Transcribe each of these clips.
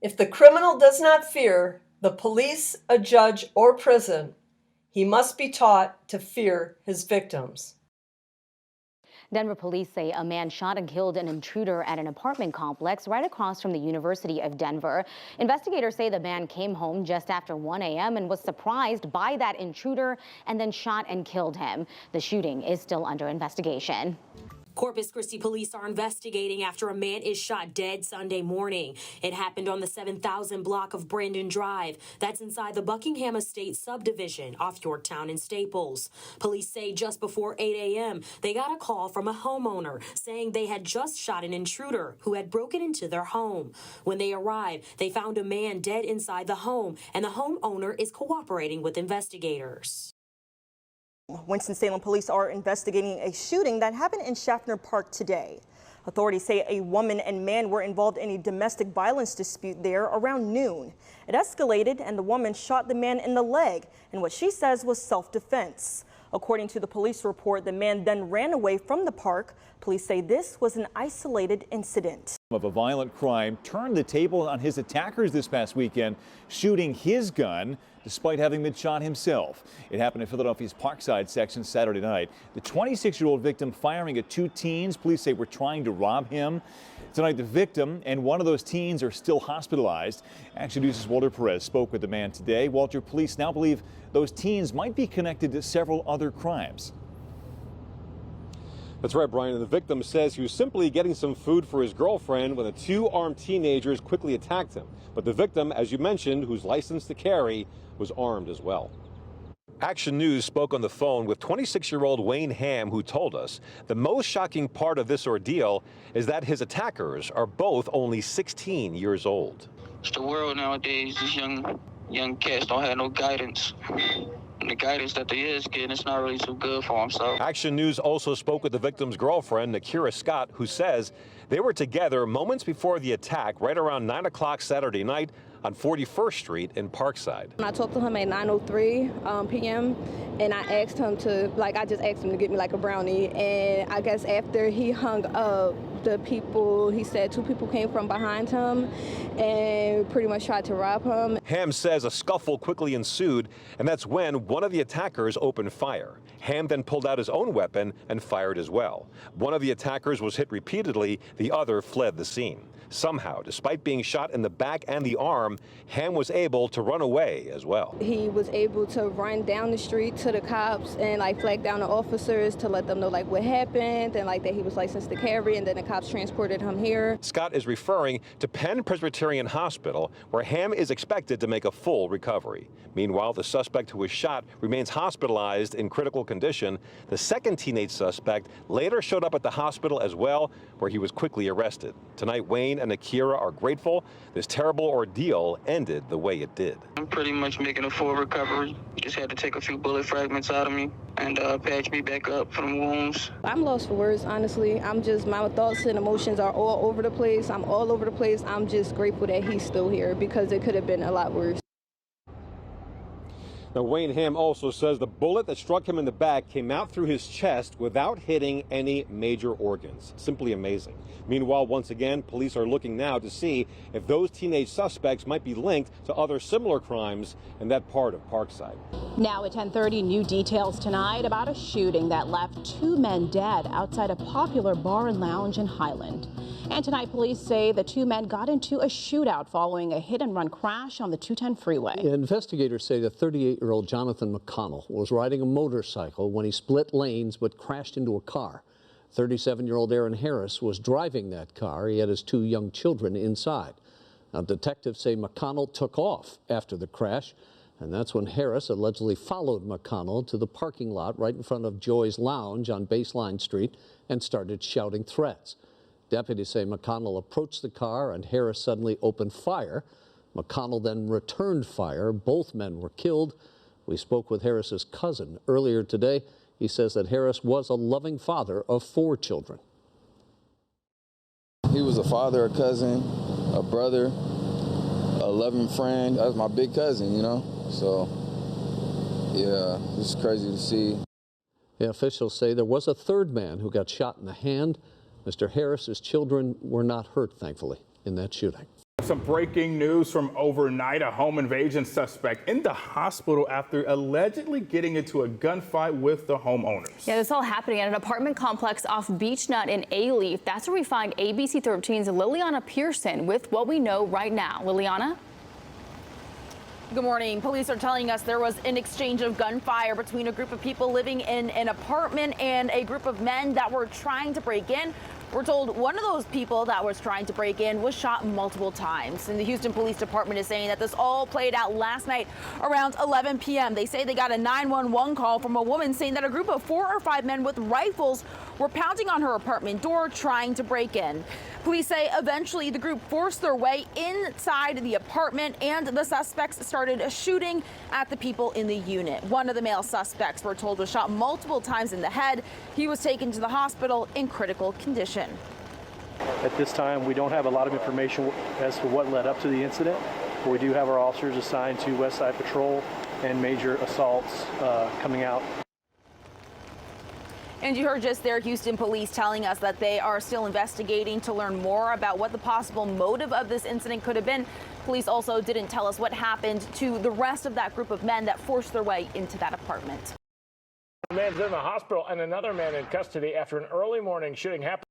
If the criminal does not fear the police, a judge, or prison, he must be taught to fear his victims. Denver police say a man shot and killed an intruder at an apartment complex right across from the University of Denver. Investigators say the man came home just after 1 a.m. and was surprised by that intruder and then shot and killed him. The shooting is still under investigation. Corpus Christi police are investigating after a man is shot dead Sunday morning. It happened on the 7,000 block of Brandon Drive. That's inside the Buckingham Estate subdivision off Yorktown and Staples. Police say just before 8 a.m., they got a call from a homeowner saying they had just shot an intruder who had broken into their home. When they arrived, they found a man dead inside the home, and the homeowner is cooperating with investigators. Winston-Salem police are investigating a shooting that happened in Schaffner Park today. Authorities say a woman and man were involved in a domestic violence dispute there around noon. It escalated and the woman shot the man in the leg in what she says was self-defense. According to the police report, the man then ran away from the park. Police say this was an isolated incident. Of a violent crime turned the table on his attackers this past weekend, shooting his gun despite having been shot himself. It happened in Philadelphia's Parkside section Saturday night. The 26-year-old victim firing at two teens police say were trying to rob him. Tonight, the victim and one of those teens are still hospitalized. Action News' Walter Perez spoke with the man today. Walter, police now believe those teens might be connected to several other crimes. That's right, Brian. And the victim says he was simply getting some food for his girlfriend when the two armed teenagers quickly attacked him. But the victim, as you mentioned, who's licensed to carry, was armed as well. Action News spoke on the phone with 26-year-old Wayne Ham, who told us the most shocking part of this ordeal is that his attackers are both only 16 years old. It's the world nowadays. These young cats don't have no guidance. And the guidance that they is getting, it's not really too good for them. So Action News also spoke with the victim's girlfriend, Nakira Scott, who says they were together moments before the attack right around 9 o'clock Saturday night on 41st Street in Parkside. I talked to him at 9:03 p.m. and I asked him to, I just asked him to get me like a brownie. And I guess after he hung up, he said two people came from behind him and pretty much tried to rob him. Ham says a scuffle quickly ensued, and that's when one of the attackers opened fire. Ham then pulled out his own weapon and fired as well. One of the attackers was hit repeatedly, the other fled the scene. Somehow, despite being shot in the back and the arm, Ham was able to run away as well. He was able to run down the street to the cops and flag down the officers to let them know what happened and that he was licensed to carry, and then the cops transported him here. Scott is referring to Penn Presbyterian Hospital, where Ham is expected to make a full recovery. Meanwhile, the suspect who was shot remains hospitalized in critical condition. The second teenage suspect later showed up at the hospital as well, where he was quickly arrested. Tonight, Wayne and Akira are grateful this terrible ordeal ended the way it did. I'm pretty much making a full recovery. Just had to take a few bullet fragments out of me and patch me back up from wounds. I'm lost for words, honestly. My thoughts and emotions are all over the place. I'm all over the place. I'm just grateful that he's still here because it could have been a lot worse. Now, Wayne Ham also says the bullet that struck him in the back came out through his chest without hitting any major organs. Simply amazing. Meanwhile, once again, police are looking now to see if those teenage suspects might be linked to other similar crimes in that part of Parkside. Now at 10:30, new details tonight about a shooting that left two men dead outside a popular bar and lounge in Highland. And tonight, police say the two men got into a shootout following a hit-and-run crash on the 210 freeway. Investigators say the 38-year-old Jonathan McConnell was riding a motorcycle when he split lanes but crashed into a car. 37-year-old Aaron Harris was driving that car. He had his two young children inside. Now, detectives say McConnell took off after the crash, and that's when Harris allegedly followed McConnell to the parking lot right in front of Joy's Lounge on Baseline Street and started shouting threats. Deputies say McConnell approached the car and Harris suddenly opened fire. McConnell then returned fire. Both men were killed. We spoke with Harris's cousin earlier today. He says that Harris was a loving father of 4 children. He was a father, a cousin, a brother, a loving friend. That was my big cousin, you know? So, yeah, it's crazy to see. The officials say there was a third man who got shot in the hand. Mr. Harris's children were not hurt, thankfully, in that shooting. Some breaking news from overnight. A home invasion suspect in the hospital after allegedly getting into a gunfight with the homeowners. Yeah, this all happening at an apartment complex off Beech Nut in A-Leaf. That's where we find ABC 13's Liliana Pearson with what we know right now. Liliana? Good morning. Police are telling us there was an exchange of gunfire between a group of people living in an apartment and a group of men that were trying to break in. We're told one of those people that was trying to break in was shot multiple times. And the Houston Police Department is saying that this all played out last night around 11 p.m. They say they got a 911 call from a woman saying that a group of 4 or 5 men with rifles were pounding on her apartment door trying to break in. Police say eventually the group forced their way inside the apartment and the suspects started shooting at the people in the unit. One of the male suspects, we're told, was shot multiple times in the head. He was taken to the hospital in critical condition. At this time, we don't have a lot of information as to what led up to the incident, but we do have our officers assigned to West Side Patrol and major assaults coming out. And you heard just there Houston police telling us that they are still investigating to learn more about what the possible motive of this incident could have been. Police also didn't tell us what happened to the rest of that group of men that forced their way into that apartment. A man's in the hospital and another man in custody after an early morning shooting happened.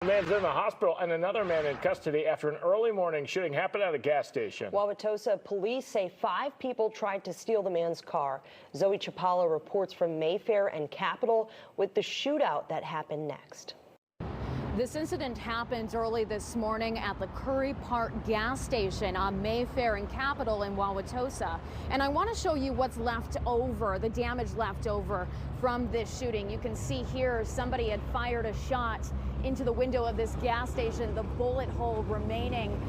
A man's in the hospital and another man in custody after an early morning shooting happened at a gas station. Wauwatosa police say 5 people tried to steal the man's car. Zoe Chapala reports from Mayfair and Capitol with the shootout that happened next. This incident happened early this morning at the Curry Park gas station on Mayfair and Capitol in Wauwatosa. And I want to show you what's left over, the damage left over from this shooting. You can see here somebody had fired a shot into the window of this gas station, the bullet hole remaining.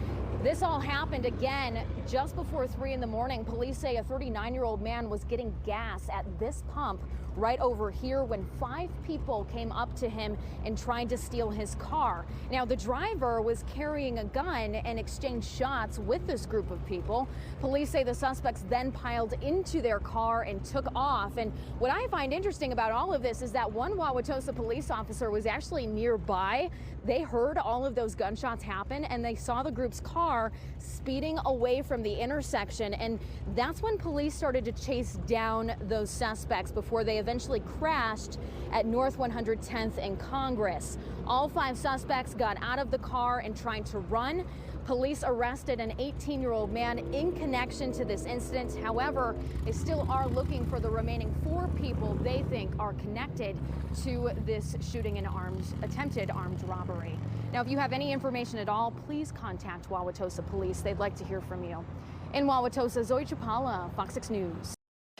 This all happened again just before 3 in the morning. Police say a 39-year-old man was getting gas at this pump right over here when 5 people came up to him and tried to steal his car. Now, the driver was carrying a gun and exchanged shots with this group of people. Police say the suspects then piled into their car and took off. And what I find interesting about all of this is that one Wauwatosa police officer was actually nearby. They heard all of those gunshots happen and they saw the group's car speeding away from the intersection. And that's when police started to chase down those suspects before they eventually crashed at North 110th and Congress. All 5 suspects got out of the car and tried to run. Police arrested an 18-year-old man in connection to this incident. However, they still are looking for the remaining 4 people they think are connected to this shooting and attempted armed robbery. Now, if you have any information at all, please contact Wauwatosa Police. They'd like to hear from you. In Wauwatosa, Zoe Chapala, Fox 6 News.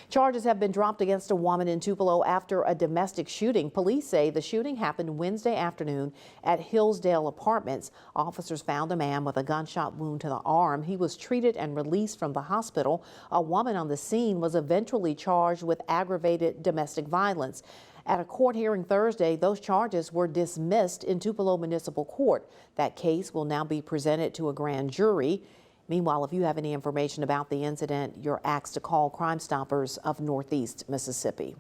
Charges have been dropped against a woman in Tupelo after a domestic shooting. Police say the shooting happened Wednesday afternoon at Hillsdale Apartments. Officers found a man with a gunshot wound to the arm. He was treated and released from the hospital. A woman on the scene was eventually charged with aggravated domestic violence. At a court hearing Thursday, those charges were dismissed in Tupelo Municipal Court. That case will now be presented to a grand jury. Meanwhile, if you have any information about the incident, you're asked to call Crime Stoppers of Northeast Mississippi.